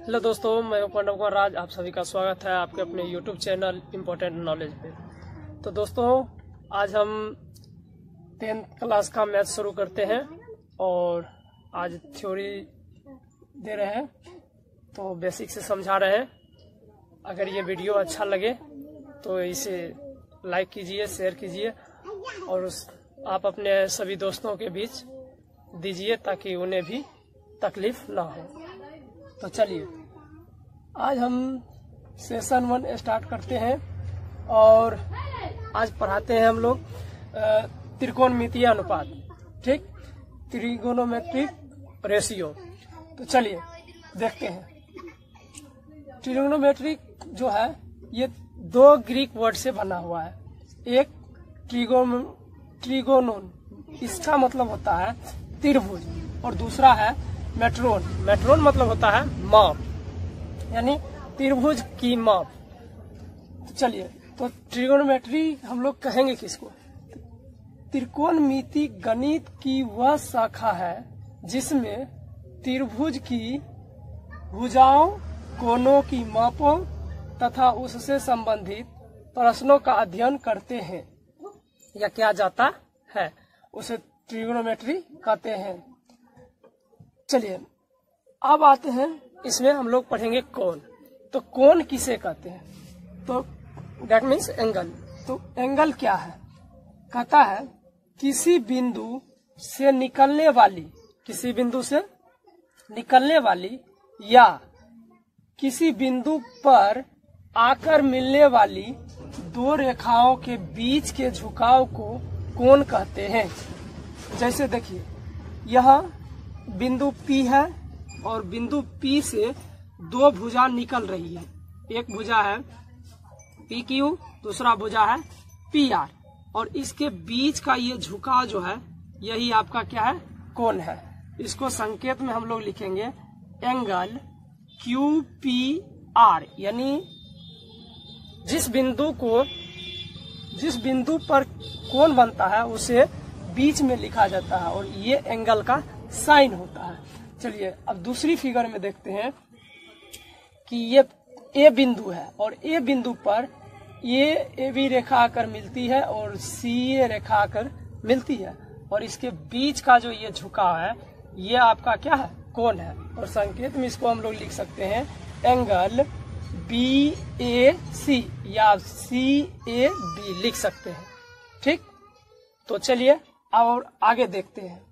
Hello दोस्तों, मैं पंडित कुमार राज। आप सभी का स्वागत है आपके अपने यूट्यूब चैनल इम्पोर्टेंट नॉलेज पे। तो दोस्तों, आज हम 10th क्लास का मैथ शुरू करते हैं और आज थ्योरी दे रहे हैं, तो बेसिक से समझा रहे हैं। अगर ये वीडियो अच्छा लगे तो इसे लाइक कीजिए, शेयर कीजिए और आप अपने सभी दोस्तों के बीच दीजिए ताकि उन्हें भी तकलीफ ना हो। तो चलिए आज हम सेशन 1 स्टार्ट करते हैं और आज पढ़ाते हैं हम लोग त्रिकोणमितीय अनुपात, ठीक, ट्रिगोनोमेट्रिक रेशियो। तो चलिए देखते हैं। ट्रिगोनोमेट्रिक जो है ये 2 ग्रीक वर्ड से बना हुआ है। एक ट्रिगोनोन, इसका मतलब होता है त्रिभुज, और दूसरा है मेट्रोन। मेट्रोन मतलब होता है माप, यानी त्रिभुज की माप। तो चलिए, तो ट्रिगोनोमेट्री हम लोग कहेंगे किसको? त्रिकोणमिति गणित की वह शाखा है जिसमें त्रिभुज की भुजाओं, कोणों की मापों तथा उससे संबंधित प्रश्नों का अध्ययन करते हैं या किया जाता है, उसे ट्रिगोनोमेट्री कहते हैं। चलिए अब आते हैं, इसमें हम लोग पढ़ेंगे कोण। तो कोण किसे कहते हैं? तो दैट मीन्स एंगल। तो एंगल क्या है? कहता है किसी बिंदु से निकलने वाली या किसी बिंदु पर आकर मिलने वाली 2 रेखाओं के बीच के झुकाव को कोण कहते हैं। जैसे देखिए, यहाँ बिंदु P है और बिंदु P से 2 भुजा निकल रही है। एक भुजा है PQ, दूसरा भुजा है PR, और इसके बीच का ये झुकाव जो है यही आपका क्या है? कोण है। इसको संकेत में हम लोग लिखेंगे एंगल QPR, यानी जिस बिंदु पर कोण बनता है उसे बीच में लिखा जाता है और ये एंगल का साइन होता है। चलिए अब दूसरी फिगर में देखते हैं कि ये ए बिंदु है और ए बिंदु पर ये AB रेखा आकर मिलती है और CA रेखा आकर मिलती है, और इसके बीच का जो ये झुकाव है ये आपका क्या है? कोण है। और संकेत में इसको हम लोग लिख सकते हैं एंगल BAC या CAB लिख सकते हैं, ठीक। तो चलिए और आगे देखते हैं।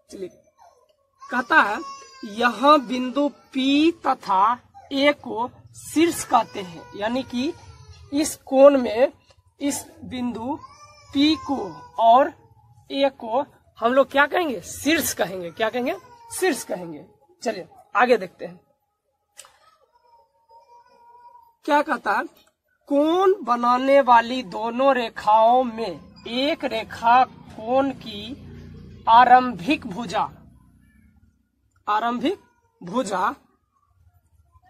चलिए, कहता है यहाँ बिंदु P तथा A को शीर्ष कहते हैं, यानी कि इस कोण में इस बिंदु P को और A को हम लोग क्या कहेंगे? शीर्ष कहेंगे। क्या कहेंगे? शीर्ष कहेंगे। चलिए आगे देखते हैं क्या कहता है। कोण बनाने वाली दोनों रेखाओं में एक रेखा कोण की आरंभिक भुजा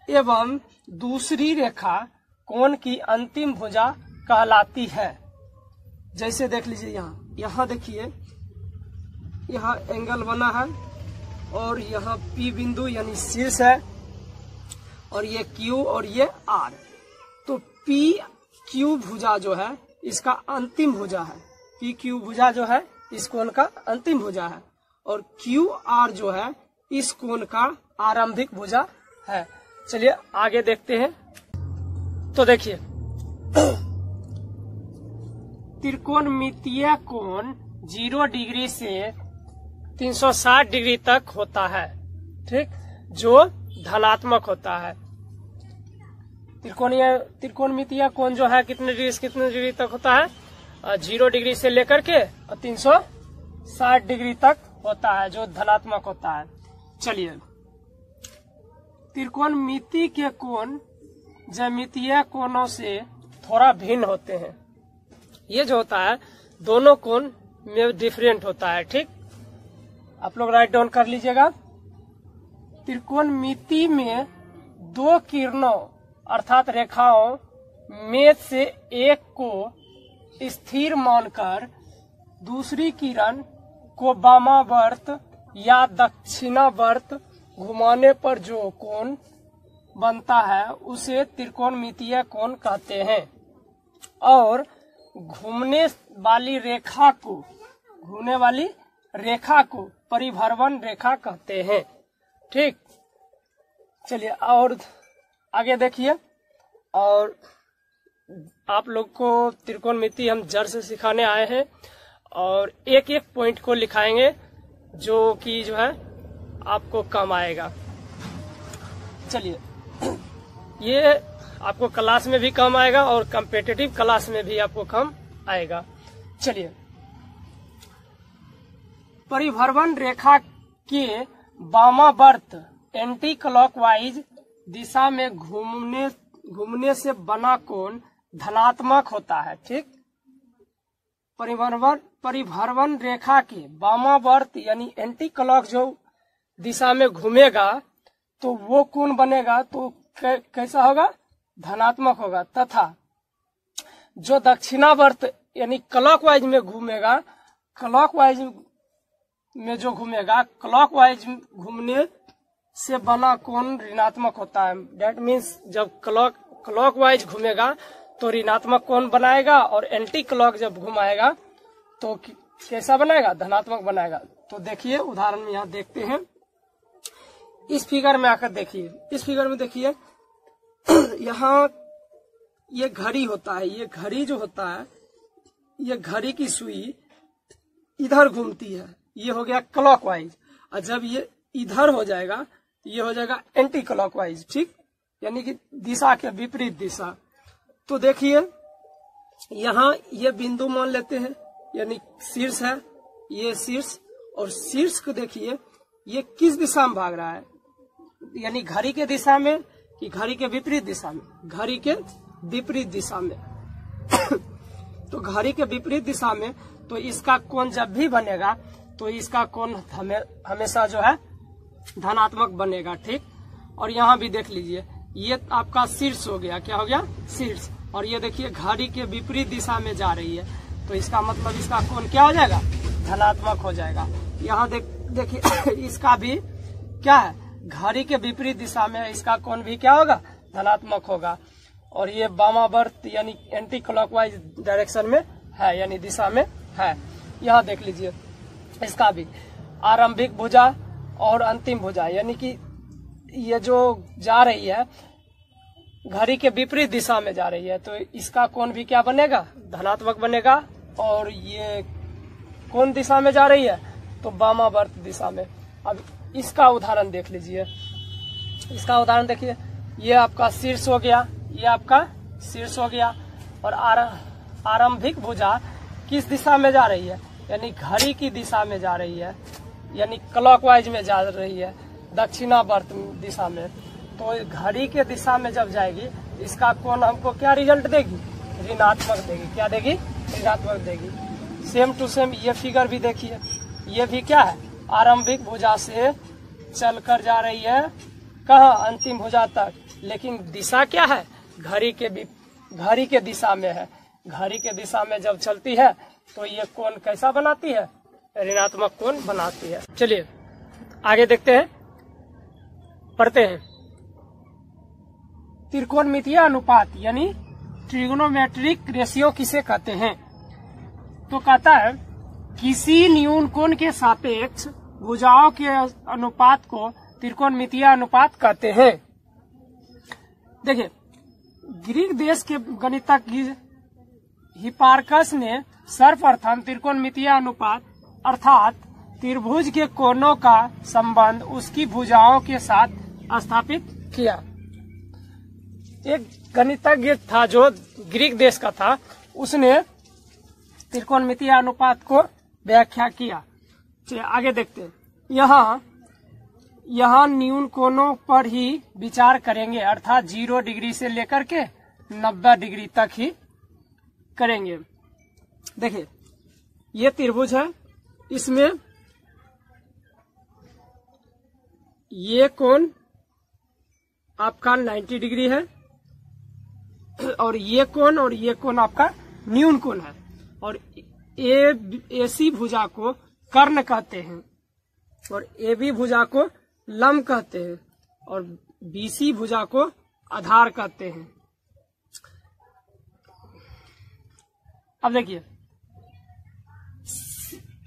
एवं दूसरी रेखा कोण की अंतिम भुजा कहलाती है। जैसे देख लीजिए, यहाँ देखिए, यहाँ एंगल बना है और यहाँ P बिंदु यानी शीर्ष है और ये Q और ये R। तो PQ भुजा जो है इसका अंतिम भुजा है। PQ भुजा जो है इस कोण का अंतिम भुजा है और QR जो है इस कोण का आरंभिक भुजा है। चलिए आगे देखते हैं। तो देखिए, त्रिकोणमितीय कोण 0 डिग्री से 360 डिग्री तक होता है, ठीक, जो धनात्मक होता है। त्रिकोणमितीय कोण जो है कितने डिग्री तक होता है? 0 डिग्री से लेकर के 360 डिग्री तक होता है, जो धनात्मक होता है। चलिए, त्रिकोणमिति के कोण ज्यामितीय कोणों से थोड़ा भिन्न होते हैं। ये जो होता है दोनों कोण में डिफरेंट होता है, ठीक। आप लोग राइट डाउन कर लीजिएगा। त्रिकोणमिति में 2 किरणों अर्थात रेखाओं में से एक को स्थिर मानकर दूसरी किरण को वामावर्त या दक्षिणावर्त घुमाने पर जो कोण बनता है उसे त्रिकोणमितीय कोण कहते हैं। और घूमने वाली रेखा को परिभ्रमण रेखा कहते हैं। ठीक, चलिए और आगे देखिए। और आप लोग को त्रिकोणमिति हम जड़ से सिखाने आए हैं और एक एक पॉइंट को लिखाएंगे जो कि जो है आपको कम आएगा। चलिए, ये आपको क्लास में भी कम आएगा और कॉम्पिटिटिव क्लास में भी आपको कम आएगा। चलिए, परिभ्रमण रेखा के वामावर्त एंटी क्लॉकवाइज दिशा में घूमने से बना कोण धनात्मक होता है। ठीक, परिभ्रमण रेखा के वामावर्त यानी एंटी क्लॉक जो दिशा में घूमेगा तो वो कोण बनेगा तो कैसा होगा, धनात्मक होगा। तथा जो दक्षिणावर्त यानी क्लॉकवाइज में घूमेगा, क्लॉकवाइज घूमने से बना कोण ऋणात्मक होता है। डेट मीन्स जब क्लॉकवाइज घूमेगा तो ऋणात्मक कोण बनाएगा और एंटी क्लॉक जब घुमाएगा तो कैसा बनाएगा, धनात्मक बनाएगा। तो देखिए उदाहरण यहाँ देखते हैं। इस फिगर में आकर देखिए, इस फिगर में देखिए यहाँ ये घड़ी होता है, ये घड़ी जो होता है, ये घड़ी की सुई इधर घूमती है, ये हो गया क्लॉकवाइज। और जब ये इधर हो जाएगा ये हो जाएगा एंटी क्लॉकवाइज। ठीक, यानी कि दिशा के विपरीत दिशा। तो देखिए यहाँ ये बिंदु मान लेते हैं, यानी शीर्ष है, ये शीर्ष, और शीर्ष को देखिए ये किस दिशा में भाग रहा है, यानी घड़ी के दिशा में कि घड़ी के विपरीत दिशा में, घड़ी के विपरीत दिशा में। तो घड़ी के विपरीत दिशा में तो इसका कोण जब भी बनेगा तो इसका कोण हमेशा जो है धनात्मक बनेगा। ठीक, और यहाँ भी देख लीजिए ये आपका शीर्ष हो गया, क्या हो गया, शीर्ष। और ये देखिए घड़ी के विपरीत दिशा में जा रही है तो इसका मतलब इसका कोण क्या हो जाएगा, धनात्मक हो जाएगा। यहाँ देखिए इसका भी क्या है, घड़ी के विपरीत दिशा में इसका कोण भी क्या होगा, धनात्मक होगा। और ये वामावर्त यानी एंटी क्लॉकवाइज डायरेक्शन में है, यानी दिशा में है। यहाँ देख लीजिए इसका भी आरंभिक भुजा और अंतिम भुजा, यानी कि ये जो जा रही है घड़ी के विपरीत दिशा में जा रही है तो इसका कोण भी क्या बनेगा, धनात्मक बनेगा। और ये कौन दिशा में जा रही है, तो वामावर्त दिशा में। अब इसका उदाहरण देख लीजिए, इसका उदाहरण देखिए, ये आपका शीर्ष हो गया, ये आपका शीर्ष हो गया। और आरंभिक भुजा किस दिशा में जा रही है, यानी घड़ी की दिशा में जा रही है, यानी क्लॉकवाइज में जा रही है, दक्षिणावर्त दिशा में। तो घड़ी के दिशा में जब जाएगी इसका कोण हमको क्या रिजल्ट देगी, ऋणात्मक देगी। क्या देगी, ऋणात्मक देगी। सेम टू सेम ये फिगर भी देखिए, ये भी क्या है, आरंभिक भुजा से चलकर जा रही है कहाँ, अंतिम भुजा तक, लेकिन दिशा क्या है, घड़ी के दिशा में है। घड़ी के दिशा में जब चलती है तो ये कोण कैसा बनाती है, ऋणात्मक कोण बनाती है। चलिए आगे देखते हैं, पढ़ते हैं। त्रिकोणमितीय अनुपात यानी ट्रिगोनोमेट्रिक रेशियो किसे कहते हैं, तो कहता है किसी न्यून कोण के सापेक्ष भुजाओं के अनुपात को त्रिकोणमितीय अनुपात कहते हैं। देखिए ग्रीक देश के गणितज्ञ हिपार्कस ने सर्वप्रथम त्रिकोणमितीय अनुपात अर्थात त्रिभुज के कोणों का संबंध उसकी भुजाओं के साथ स्थापित किया। एक गणितज्ञ था जो ग्रीक देश का था, उसने त्रिकोणमितीय अनुपात को व्याख्या किया। चलिए आगे देखते हैं। यहाँ न्यून कोणों पर ही विचार करेंगे, अर्थात 0 डिग्री से लेकर के 90 डिग्री तक ही करेंगे। देखिए ये त्रिभुज है, इसमें ये कोण आपका 90 डिग्री है और ये कोण आपका न्यून कोण है। और एसी भुजा को कर्ण कहते हैं और AB भुजा को लंब कहते हैं और बीसी भुजा को आधार कहते हैं। अब देखिए,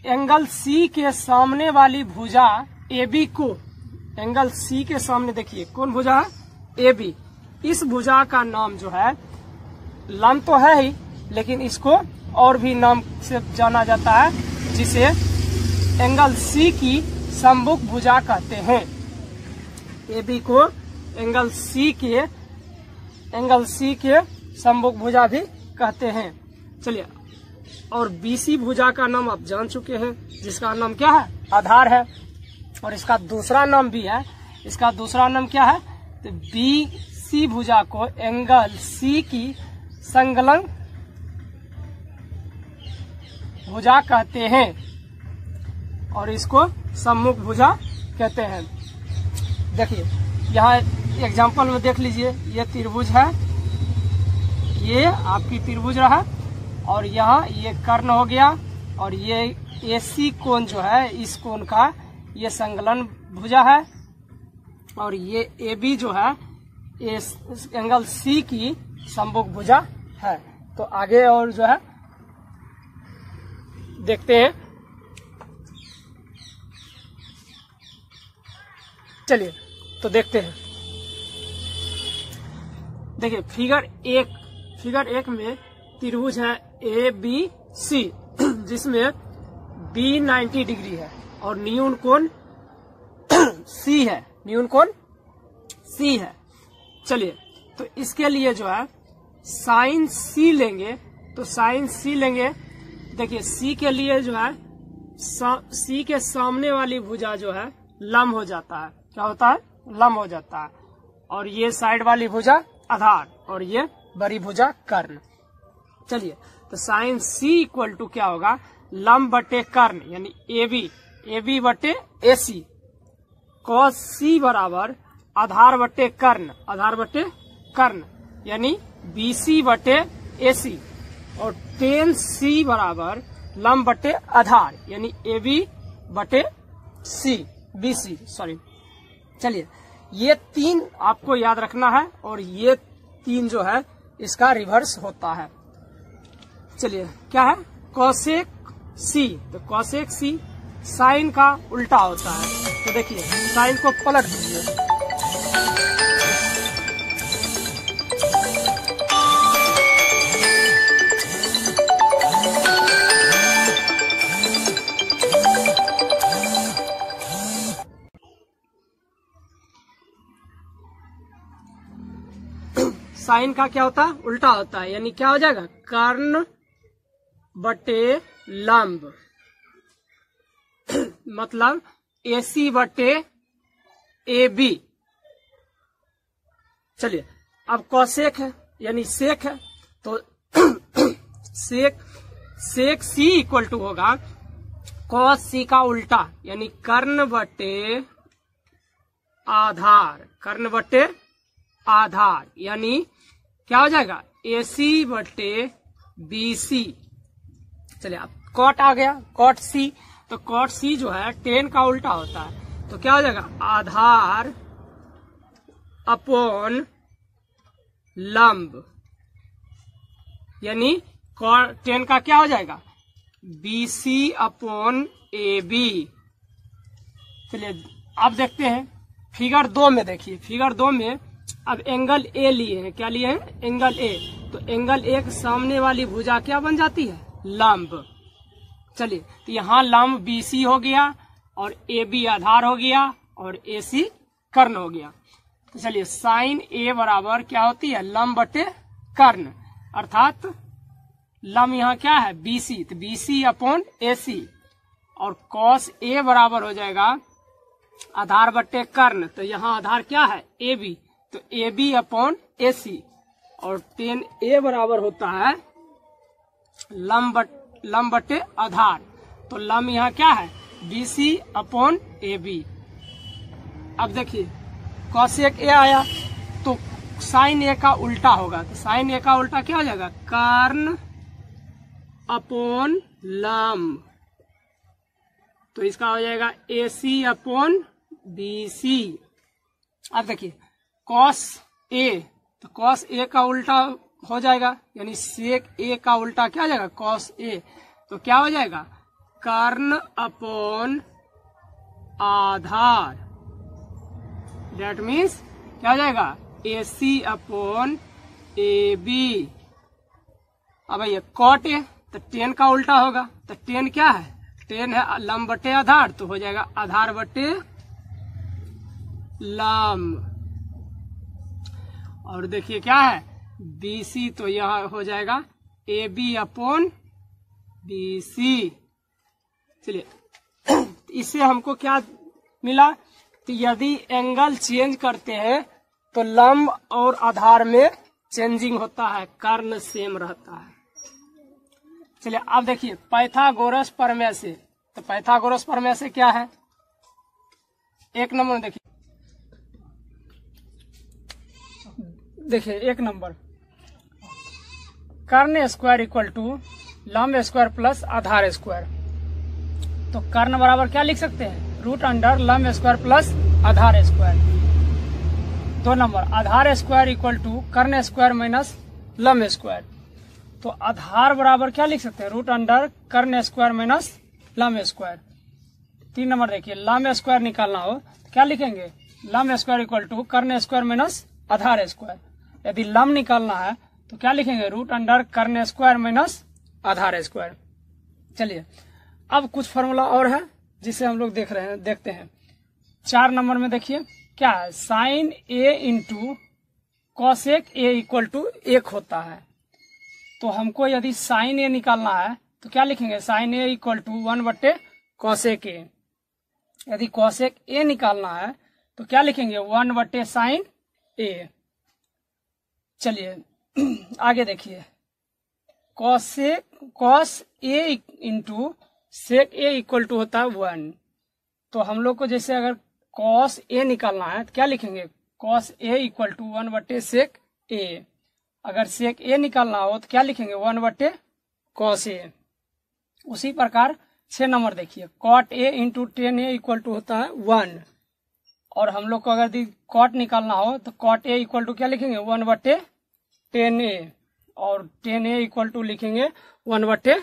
एंगल सी के सामने वाली भुजा AB को, एंगल सी के सामने देखिए कौन भुजा है, AB। इस भुजा का नाम जो है, लंब तो है ही लेकिन इसको और भी नाम से जाना जाता है, जिसे एंगल सी की सममुख भुजा कहते हैं। AB को एंगल सी के सममुख भुजा भी कहते हैं। चलिए, और BC भुजा का नाम आप जान चुके हैं, जिसका नाम क्या है, आधार है। और इसका दूसरा नाम भी है, इसका दूसरा नाम क्या है, तो BC भुजा को एंगल C की संलग्न भुजा कहते हैं और इसको सम्मुख भुजा कहते हैं। देखिए यहाँ एग्जांपल में देख लीजिए, ये त्रिभुज है, ये आपकी त्रिभुज रहा और यहाँ ये कर्ण हो गया और ये AC कोण जो है, इस कोण का ये संलग्न भुजा है और ये AB जो है एंगल C की सम्मुख भुजा है। तो आगे और जो है देखते हैं। चलिए तो देखते हैं। देखिए फिगर एक में त्रिभुज है ABC, जिसमें B 90 डिग्री है और न्यून कोण C है, न्यून कोण C है। चलिए तो इसके लिए जो है साइन C लेंगे, तो साइन C लेंगे। देखिए C के लिए जो है C के सामने वाली भुजा जो है लंब हो जाता है, क्या होता है, लंब हो जाता है। और ये साइड वाली भुजा आधार और ये बड़ी भुजा कर्ण। चलिए तो साइन C इक्वल टू क्या होगा, लंब बटे कर्ण यानी AB बटे AC, cos C बराबर आधार बटे कर्ण यानी BC बटे AC और tan C बराबर लंब बटे आधार यानी AB बटे BC सॉरी। चलिए ये 3 आपको याद रखना है और ये 3 जो है इसका रिवर्स होता है। चलिए क्या है, कोसेक C, तो कोसेक C साइन का उल्टा होता है। तो देखिए साइन को पलट दीजिए, साइन का क्या होता है, उल्टा होता है, यानी क्या हो जाएगा, कर्ण बटे लंब मतलब AC बटे AB। चलिए अब कोसेक है यानी सेक है, तो सेक C इक्वल टू होगा cos C का उल्टा यानी कर्ण बटे आधार यानी क्या हो जाएगा, AC बटे BC। चलिए अब कॉट आ गया, कॉट C, तो कॉट C जो है tan का उल्टा होता है, तो क्या हो जाएगा, आधार अपॉन लंब यानी tan का क्या हो जाएगा, BC अपॉन AB। चलिए अब देखते हैं फिगर 2 में। देखिए फिगर 2 में अब एंगल A लिए हैं, क्या लिए हैं, एंगल A। तो एंगल A के सामने वाली भुजा क्या बन जाती है, लंब। चलिए तो यहाँ लंब BC हो गया और AB आधार हो गया और AC कर्ण हो गया। तो चलिए साइन A बराबर क्या होती है, लंब बटे कर्ण, अर्थात लंब यहाँ क्या है, BC, तो BC अपॉन AC और cos A बराबर हो जाएगा आधार बटे कर्ण, तो यहाँ आधार क्या है, AB, तो AB अपॉन AC और tan A बराबर होता है लंब बटे आधार, तो लंब यहाँ क्या है, BC अपॉन AB। अब देखिए cosec A आया तो साइन A का उल्टा होगा, तो साइन A का उल्टा क्या हो जाएगा, कर्ण अपॉन लंब, तो इसका हो जाएगा AC अपॉन BC। अब देखिए cos A, तो cos A का उल्टा हो जाएगा, यानी sec A का उल्टा क्या हो जाएगा, cos A। तो क्या हो जाएगा, कर्ण अपॉन आधार, डेट मीन्स क्या हो जाएगा, AC अपॉन AB। अब ये cot A, तो tan का उल्टा होगा, तो tan क्या है, tan है लंब बटे आधार, तो हो जाएगा आधार बटे लंब। और देखिए क्या है, BC, तो यह हो जाएगा AB अपॉन BC। चलिए इससे हमको क्या मिला, तो यदि एंगल चेंज करते हैं तो लंब और आधार में चेंजिंग होता है, कर्ण सेम रहता है। चलिए अब देखिए पाइथागोरस प्रमेय से, तो पाइथागोरस प्रमेय से क्या है, एक नंबर देखिए एक नंबर, कर्ण स्क्वायर इक्वल टू लंब स्क्वायर प्लस आधार स्क्वायर। तो कर्ण बराबर क्या लिख सकते हैं, रूट अंडर लंब स्क्वायर प्लस आधार स्क्वायर। 2 नंबर, आधार स्क्वायर इक्वल टू कर्ण स्क्वायर माइनस लंब स्क्वायर। तो आधार बराबर क्या लिख सकते हैं, रूट अंडर कर्ण स्क्वायर माइनस लंब स्क्वायर। 3 नंबर देखिए, लंब स्क्वायर निकालना हो तो क्या लिखेंगे, लंब स्क्वायर इक्वल टू कर्ण स्क्वायर माइनस आधार स्क्वायर। यदि लंब निकालना है तो क्या लिखेंगे, रूट अंडर कर्ण स्क्वायर माइनस आधार स्क्वायर। चलिए अब कुछ फॉर्मूला और है जिसे हम लोग देखते हैं। 4 नंबर में देखिए क्या है, sine A into cosec A equal to 1 होता है। तो हमको यदि साइन A निकालना है तो क्या लिखेंगे, साइन A इक्वल टू 1 बटे कॉसेक A। यदि कॉसेक A निकालना है तो क्या लिखेंगे, 1 बटे साइन A। चलिए आगे देखिए, cos A into sec A equal to होता है 1। तो हम लोग को जैसे अगर कॉस A निकालना है तो क्या लिखेंगे, कॉस A इक्वल टू 1 बटे सेक A। अगर सेक A निकालना हो तो क्या लिखेंगे, 1 बटे कॉस A। उसी प्रकार 6 नंबर देखिए, cot A into tan A equal to होता है 1। और हम लोग को अगर कॉट निकालना हो तो कॉट A इक्वल टू क्या लिखेंगे, 1 बटे 10A। और 10A इक्वल टू लिखेंगे 1 बटे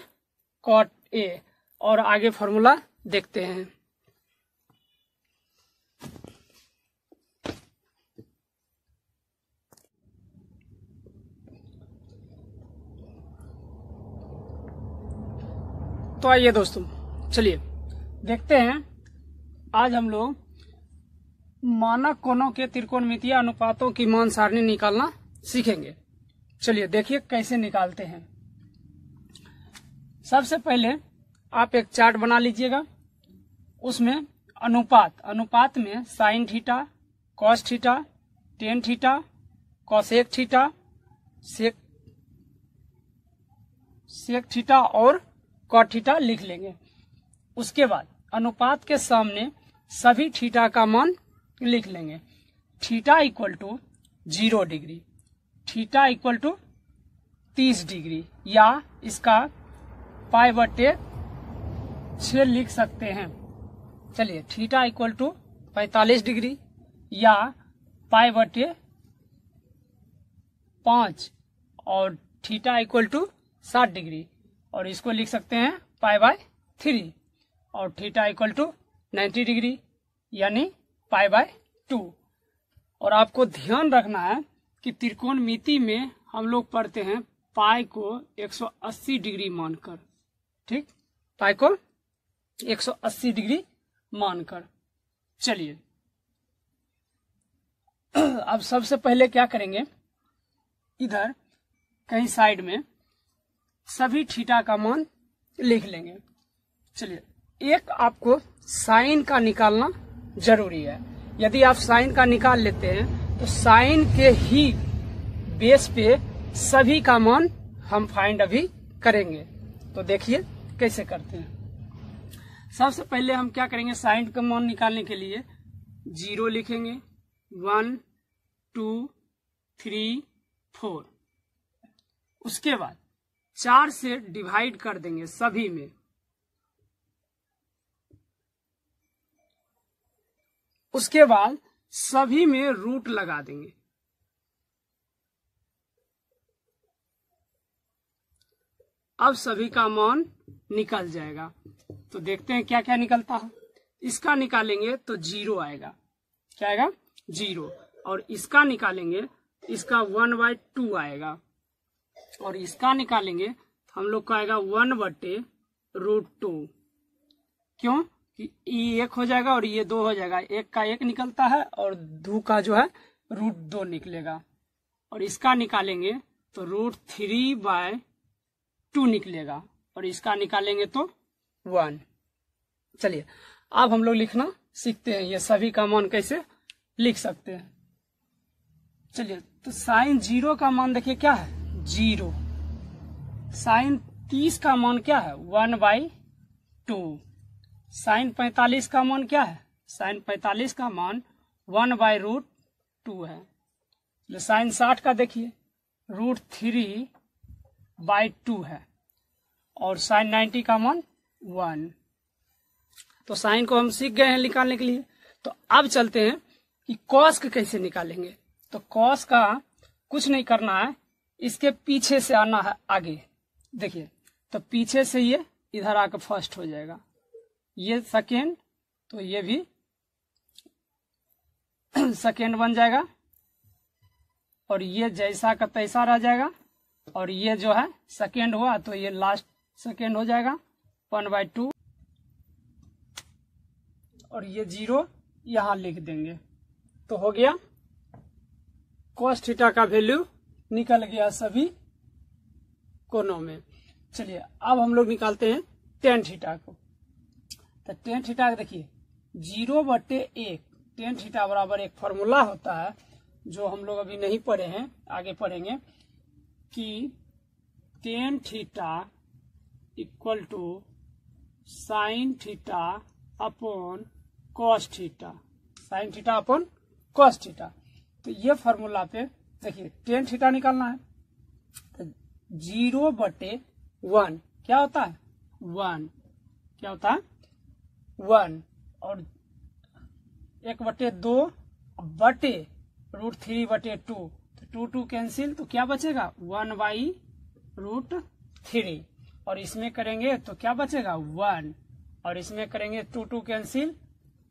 कॉट A। और आगे फॉर्मूला देखते हैं। तो आइए दोस्तों, चलिए देखते हैं। आज हम लोग मानक कोणों के त्रिकोणमितीय अनुपातों की मान सारणी निकालना सीखेंगे। चलिए देखिए कैसे निकालते हैं। सबसे पहले आप एक चार्ट बना लीजिएगा, उसमें अनुपात में sine theta, cos theta, tan theta, cosec theta, sec theta और कॉट थीटा लिख लेंगे। उसके बाद अनुपात के सामने सभी थीटा का मान लिख लेंगे। Theta equal to 0 degree, theta equal to 30 degree, या इसका पाई बटे 6 लिख सकते हैं। चलिए थीटा इक्वल टू 45 डिग्री या पाई बटे 5, और थीटा इक्वल टू 60 डिग्री, और इसको लिख सकते हैं पाई बाय 3, और थीटा इक्वल टू 90 डिग्री यानी पाई बाय 2। और आपको ध्यान रखना है कि त्रिकोणमिति में हम लोग पढ़ते हैं पाई को 180 डिग्री मानकर, ठीक, पाई को 180 डिग्री मानकर। चलिए अब सबसे पहले क्या करेंगे, इधर कहीं साइड में सभी थीटा का मान लिख लेंगे। चलिए एक आपको साइन का निकालना जरूरी है। यदि आप साइन का निकाल लेते हैं तो साइन के ही बेस पे सभी का मान हम फाइंड अभी करेंगे। तो देखिए कैसे करते हैं। सबसे पहले हम क्या करेंगे, साइन का मान निकालने के लिए 0 लिखेंगे, 1 2 3 4। उसके बाद 4 से डिवाइड कर देंगे सभी में। उसके बाद सभी में रूट लगा देंगे। अब सभी का मान निकल जाएगा। तो देखते हैं क्या क्या निकलता है। इसका निकालेंगे तो 0 आएगा। क्या आएगा? 0। और इसका निकालेंगे, इसका 1/2 आएगा। और इसका निकालेंगे तो हम लोग का आएगा 1/√2। क्यों? कि ये 1 हो जाएगा और ये 2 हो जाएगा। 1 का 1 निकलता है और 2 का जो है √2 निकलेगा। और इसका निकालेंगे तो √3/2 निकलेगा। और इसका निकालेंगे तो 1। चलिए अब हम लोग लिखना सीखते हैं, ये सभी का मान कैसे लिख सकते हैं। चलिए तो साइन 0 का मान देखिए क्या है? 0। साइन 30 का मान क्या है? 1/2। साइन 45 का मान क्या है? साइन 45 का मान 1/√2 है। तो साइन 60 का देखिए √3/2 है। और साइन 90 का मान 1। तो साइन को हम सीख गए हैं निकालने के लिए। तो अब चलते हैं कि कॉस के कैसे निकालेंगे। तो कॉस का कुछ नहीं करना है, इसके पीछे से आना है आगे। देखिए तो पीछे से ये इधर आकर फर्स्ट हो जाएगा, ये सेकेंड, तो ये भी सेकेंड बन जाएगा। और ये जैसा का तैसा रह जाएगा। और ये जो है सेकेंड हुआ तो ये लास्ट सेकेंड हो जाएगा 1/2। और ये 0 यहां लिख देंगे तो हो गया। कॉस थीटा का वैल्यू निकल गया सभी कोनों में। चलिए अब हम लोग निकालते हैं टेन थीटा को। तो टेन थीटा देखिए 0/1। टेन थीटा बराबर एक फॉर्मूला होता है जो हम लोग अभी नहीं पढ़े हैं, आगे पढ़ेंगे, कि tan theta equal to sine theta upon cos theta. Sine theta upon cos theta. तो ये फॉर्मूला पे देखिए टेन थीटा निकालना है। तो 0/1 क्या होता है? 1। क्या होता है? 1। और 1/2 बटे √3/2। तो 2 कैंसिल, तो क्या बचेगा? 1/√3। और इसमें करेंगे तो क्या बचेगा? 1। और इसमें करेंगे 2 कैंसिल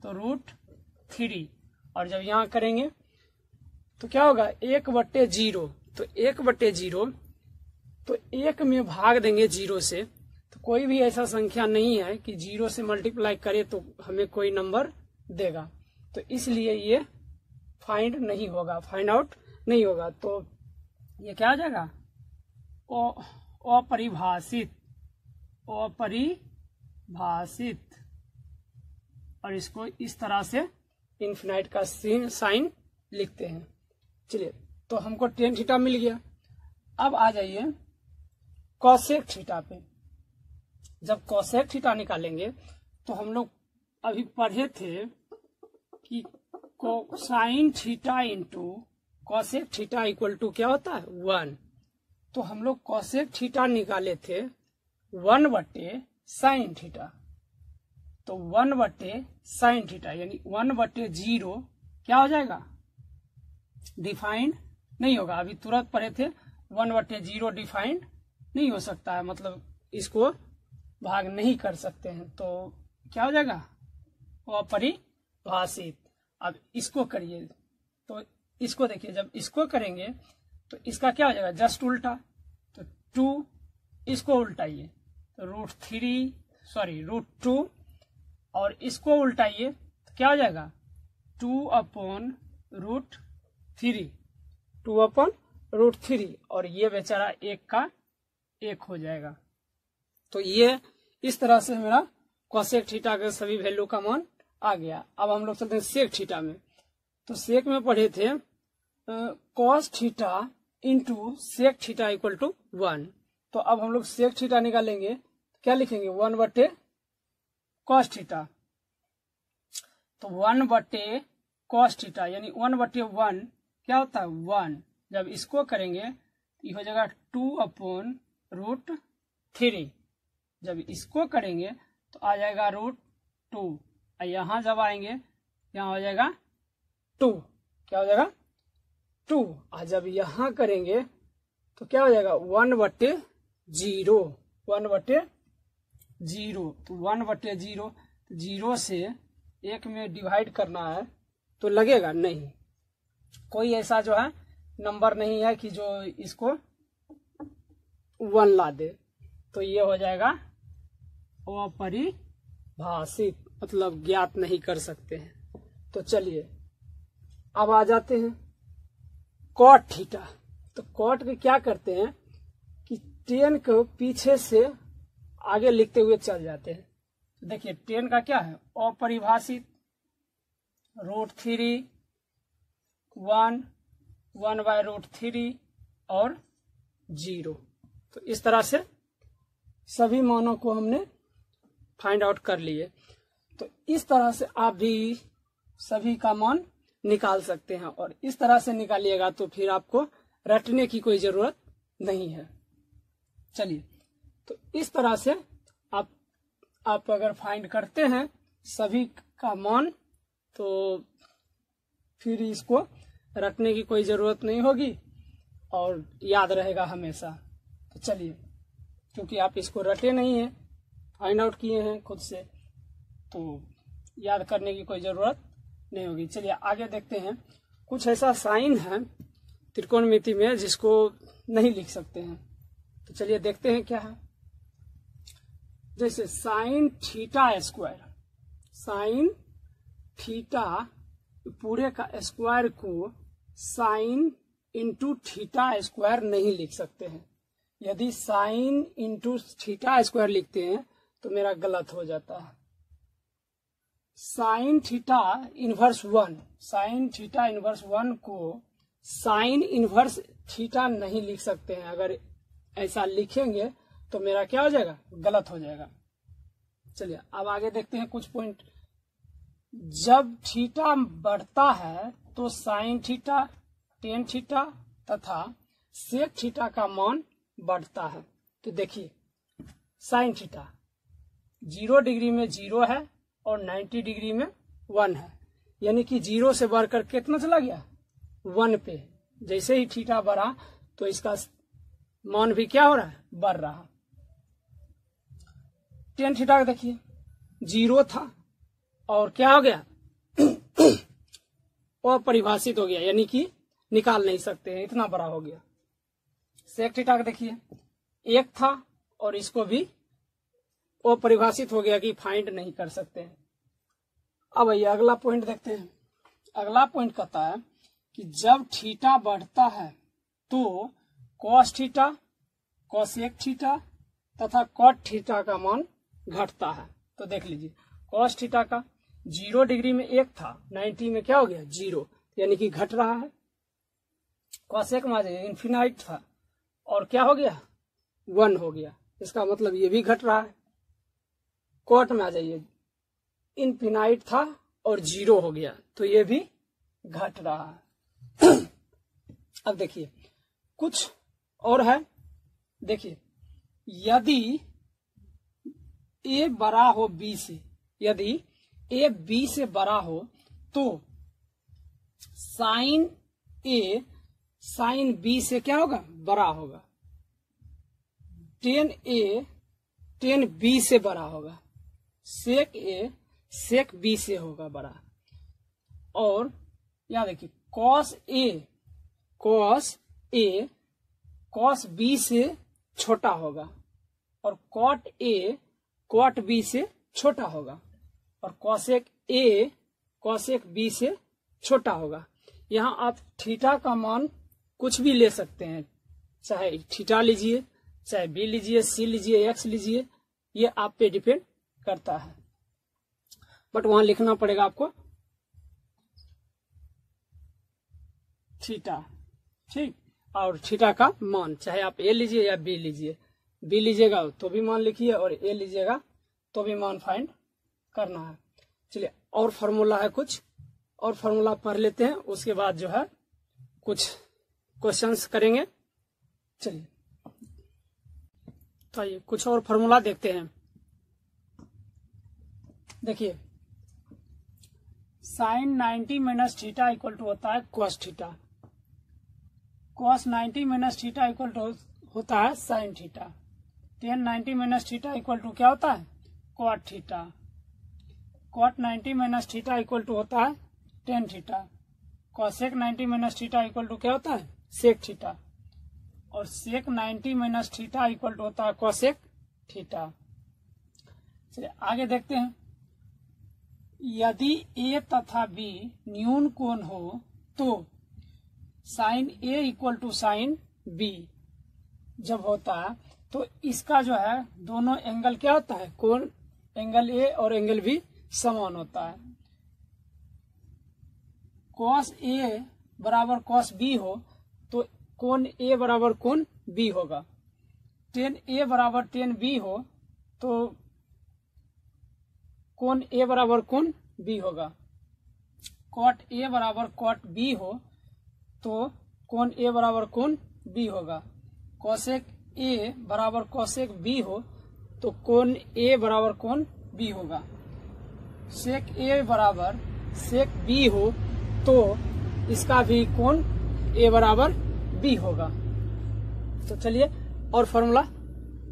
तो √3। और जब यहाँ करेंगे तो क्या होगा? 1/0। तो 1/0 तो 1 में भाग देंगे 0 से। तो कोई भी ऐसा संख्या नहीं है कि 0 से मल्टीप्लाई करे तो हमें कोई नंबर देगा। तो इसलिए ये फाइंड नहीं होगा, फाइंड आउट नहीं होगा। तो ये क्या हो जाएगा? अपरिभाषित। अपरिभाषित। और इसको इस तरह से इन्फिनाइट का साइन लिखते हैं। चलिए तो हमको टेन थीटा मिल गया। अब आ जाइए कॉसेक थीटा पे। जब कॉसेक थीटा निकालेंगे तो हम लोग अभी पढ़े थे कि sine theta into cosec theta equal to क्या होता है? 1। तो हम लोग कॉसेक थीटा निकाले थे 1/sin थीटा। तो 1/sin थीटा यानी 1/0 क्या हो जाएगा? डिफाइंड नहीं होगा। अभी तुरंत पढ़े थे 1/0 डिफाइंड नहीं हो सकता है, मतलब इसको भाग नहीं कर सकते हैं। तो क्या हो जाएगा? अपरिभाषित। अब इसको करिए तो इसको देखिए, जब इसको करेंगे तो इसका क्या हो जाएगा? जस्ट उल्टा। तो 2 इसको उल्टाइए तो √2। और इसको उल्टाइए तो क्या हो जाएगा? 2/√3। 2/√3। और ये बेचारा 1 का 1 हो जाएगा। तो ये इस तरह से मेरा कॉसेक थीटा के सभी वैल्यू का मान आ गया। अब हम लोग चलते हैं सेक थीटा में। तो सेक में पढ़े थे cos theta into sec theta equal to 1। तो अब हम लोग सेक थीटा निकालेंगे, क्या लिखेंगे? 1/cos theta. तो 1/cos थीटा यानी 1/1 क्या होता है? 1। जब इसको करेंगे ये हो जाएगा 2/√3। जब इसको करेंगे तो आ जाएगा √2। यहाँ जब आएंगे यहाँ हो जाएगा 2, क्या हो जाएगा 2। और जब यहाँ करेंगे तो क्या हो जाएगा 1/0, 1/0। तो 1/0, 0 से 1 में डिवाइड करना है तो लगेगा नहीं, कोई ऐसा जो है नंबर नहीं है कि जो इसको 1 ला दे। तो ये हो जाएगा अपरिभाषित, मतलब ज्ञात नहीं कर सकते हैं। तो चलिए अब आ जाते हैं कॉट थीटा। तो कॉट के क्या करते हैं कि 10 को पीछे से आगे लिखते हुए चल जाते हैं। तो देखिए 10 का क्या है अपरिभाषित, √3, 1, 1/√3 और 0। तो इस तरह से सभी मानों को हमने फाइंड आउट कर लिए। तो इस तरह से आप भी सभी का मान निकाल सकते हैं, और इस तरह से निकालिएगा तो फिर आपको रटने की कोई जरूरत नहीं है। चलिए, तो इस तरह से आप अगर फाइंड करते हैं सभी का मान तो फिर इसको रखने की कोई जरूरत नहीं होगी और याद रहेगा हमेशा। तो चलिए, क्योंकि आप इसको रटे नहीं हैं, फाइंड आउट किए हैं खुद से, तो याद करने की कोई जरूरत नहीं होगी। चलिए आगे देखते हैं। कुछ ऐसा साइन है त्रिकोणमिति में जिसको नहीं लिख सकते हैं। तो चलिए देखते हैं क्या है। जैसे sine theta square, sine theta पूरे का स्क्वायर को साइन इंटू थीटा स्क्वायर नहीं लिख सकते हैं। यदि साइन इंटू थीटा स्क्वायर लिखते हैं तो मेरा गलत हो जाता है। Sine theta inverse 1, sine theta inverse 1 को साइन इनवर्स थीटा नहीं लिख सकते हैं। अगर ऐसा लिखेंगे तो मेरा क्या हो जाएगा, गलत हो जाएगा। चलिए अब आगे देखते हैं कुछ पॉइंट। जब थीटा बढ़ता है तो साइन थीटा, टेन थीटा तथा सेक थीटा का मान बढ़ता है। तो देखिए साइन थीटा 0 डिग्री में 0 है और 90 डिग्री में 1 है, यानी कि 0 से बढ़कर कितना चला गया 1 पे। जैसे ही थीटा बढ़ा तो इसका मान भी क्या हो रहा है, बढ़ रहा। टेन थीटा का देखिए 0 था और क्या हो गया अपरिभाषित हो गया, यानी कि निकाल नहीं सकते हैं, इतना बड़ा हो गया। सेक थीटा का देखिए 1 था और इसको भी अपरिभाषित हो गया कि फाइंड नहीं कर सकते हैं। अब ये अगला पॉइंट देखते हैं। अगला पॉइंट कहता है कि जब थीटा बढ़ता है तो कॉस थीटा, कॉसेक थीटा तथा कॉट थीटा का मान घटता है। तो देख लीजिए कॉस थीटा का 0 डिग्री में 1 था, 90 में क्या हो गया 0, यानी कि घट रहा है। कॉसेक में इन्फिनाइट था और क्या हो गया 1 हो गया, इसका मतलब ये भी घट रहा है। कॉट में आ जाइए, इन्फिनाइट था और 0 हो गया तो ये भी घट रहा है। अब देखिए कुछ और है। देखिए यदि ए बड़ा हो बी से, यदि ए बी से बड़ा हो तो साइन ए साइन बी से क्या होगा, बड़ा होगा। टेन ए टेन बी से बड़ा होगा। सेक ए सेक बी से होगा बड़ा। और यहां देखिए कॉस ए कॉस बी से छोटा होगा और कॉट ए कॉट बी से छोटा होगा और कॉसेक ए कॉसेक बी से छोटा होगा। यहाँ आप थीटा का मान कुछ भी ले सकते हैं, चाहे थीटा लीजिए, चाहे बी लीजिए, सी लीजिए, एक्स लीजिए, ये आप पे डिपेंड करता है। बट वहां लिखना पड़ेगा आपको थीटा, ठीक, और थीटा का मान चाहे आप ए लीजिए या बी लीजिए। बी लीजिएगा तो भी मान लिखिए और ए लीजिएगा तो भी मान फाइंड करना है। चलिए और फॉर्मूला है, कुछ और फॉर्मूला पढ़ लेते हैं, उसके बाद जो है कुछ क्वेश्चंस करेंगे। चलिए तो आइए कुछ और फॉर्मूला देखते हैं। देखिए sine 90 minus theta equal to होता है cos theta. Cos 90 minus theta equal to होता है sine theta. Tan 90 minus theta equal to क्या होता है cot theta. Cot 90 minus theta equal to होता है tan theta. Cosec 90 minus theta equal to क्या होता है सेक थीटा। और sec 90 minus theta equal to होता है कॉसेक थीटा। चलिए आगे देखते हैं। यदि ए तथा बी न्यून कोण हो तो sine A equal to sine B जब होता है तो इसका जो है दोनों एंगल क्या होता है कोण एंगल ए और एंगल बी समान होता है। कॉस ए बराबर कॉस बी हो तो कोण ए बराबर कोण बी होगा। टेन ए बराबर टेन बी हो तो कोण ए बराबर कोण बी होगा। कॉट ए बराबर कॉट बी हो तो कोण ए बराबर कोण बी होगा। कॉसेक ए बराबर कॉसेक बी हो तो कोण ए बराबर कोण बी होगा। सेक ए बराबर सेक बी हो तो इसका भी कोण ए बराबर बी होगा। तो चलिए और फॉर्मूला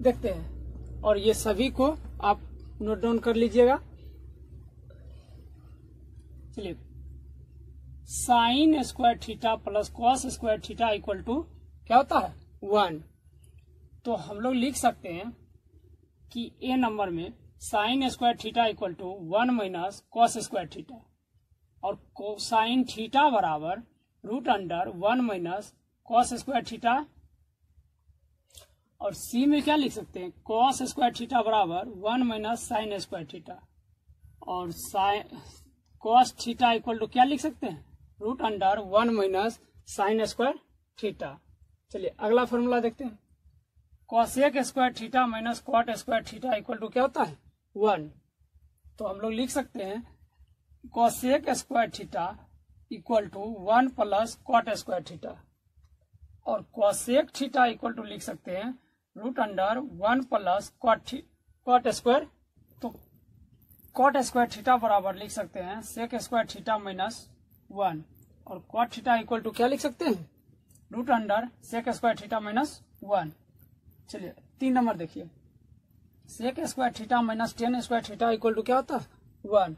देखते हैं और ये सभी को आप नोट डाउन कर लीजिएगा। चलिए sine square theta plus cos square theta equal to क्या होता है 1। तो हम लोग लिख सकते हैं कि ए नंबर में sine square theta equal to 1 minus cos square theta और कोसाइन थीटा बराबर root under 1 minus cos square theta. और सी में क्या लिख सकते हैं कॉस स्क्वायर थीटा बराबर 1 माइनस साइन स्क्वायर थीटा और कॉस थीटा इक्वल टू क्या लिख सकते हैं root under 1 minus sine square theta. चलिए अगला फॉर्मूला देखते हैं। Cosec square theta minus cot square theta equal to क्या होता है 1। तो हम लोग लिख सकते हैं cosec square theta equal to 1 plus cot square theta और कॉसेक थीटा इक्वल टू लिख सकते हैं root under 1 plus cot square. तो कॉट स्क्वायर थीटा बराबर लिख सकते हैं सेक स्क्वायर थीटा माइनस 1 और कॉट थीटा इक्वल टू क्या लिख सकते हैं root under sec square theta minus 1। चलिए 3 नंबर देखिए sec square theta minus tan square theta equal to क्या होता है 1।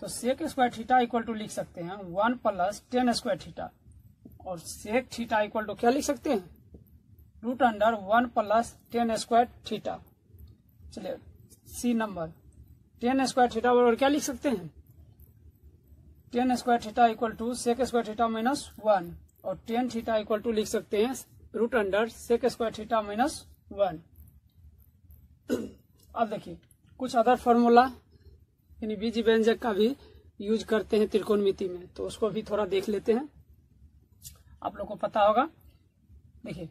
तो sec square theta equal to लिख सकते हैं 1 प्लस टेन स्क्वायर थीटा और सेक थीटा इक्वल टू क्या लिख सकते हैं root under 1 plus tan square theta. चलिए C number tan square theta बराबर क्या लिख सकते हैं tan square theta equal to sec square theta minus 1 और टेन थीटा इक्वल टू लिख सकते हैं root under sec square theta minus 1। अब देखिए कुछ अदर फॉर्मूला यानी बीज व्यंजक का भी यूज करते हैं त्रिकोणमिति में तो उसको भी थोड़ा देख लेते हैं। आप लोग को पता होगा देखिए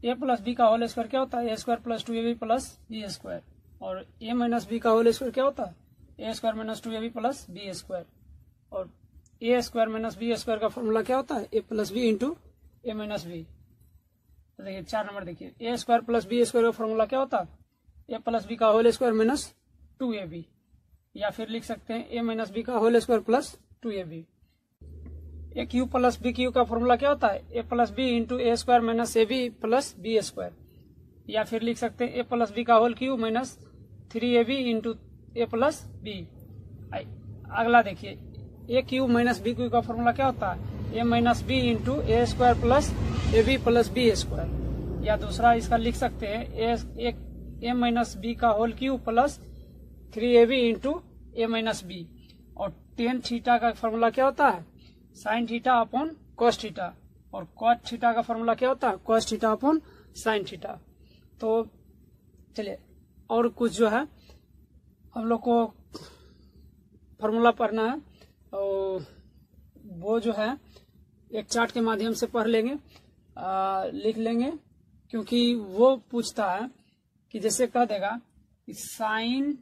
ए प्लस बी का होल स्क्वायर क्या होता है A square plus 2ab plus B square और ए माइनस बी का होल स्क्वायर क्या होता है A square minus 2ab plus B square और A square minus B square का फॉर्मूला क्या होता है A plus B into A minus B. देखिए 4 नंबर देखिए A square plus B square का फॉर्मूला क्या होता है ए प्लस बी का होल स्क्वायर माइनस 2ab या फिर लिख सकते हैं ए माइनस बी का whole square plus 2ab। A cube plus B cube का फॉर्मूला क्या होता है A plus B into A square minus A B plus B square या फिर लिख सकते हैं ए प्लस बी का whole cube minus 3ab into A plus B. अगला देखिए A cube minus B cube का फॉर्मूला क्या होता है A minus B into A square plus A B plus B square या दूसरा इसका लिख सकते हैं ए माइनस बी का whole cube plus 3ab into A minus B और टेन थीटा का फॉर्मूला क्या होता है sine theta upon cos theta और कॉट थीटा का फॉर्मूला क्या होता है cos theta upon sine theta. तो चलिए और कुछ जो है हम लोग को फॉर्मूला पढ़ना है और वो जो है एक चार्ट के माध्यम से पढ़ लेंगे लिख लेंगे क्योंकि वो पूछता है कि जैसे कह देगा कि साइन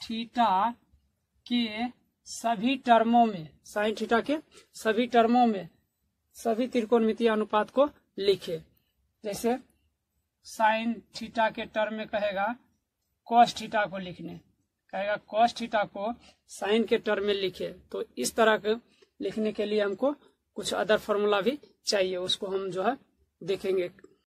थीटा के सभी टर्मों में साइन थीटा के सभी टर्मों में सभी त्रिकोणमितीय अनुपात को लिखे। जैसे साइन थीटा के टर्म में कहेगा कॉस थीटा को लिखने कहेगा कॉस थीटा को साइन के टर्म में लिखे। तो इस तरह के लिखने के लिए हमको कुछ अदर फॉर्मूला भी चाहिए, उसको हम जो है देखेंगे।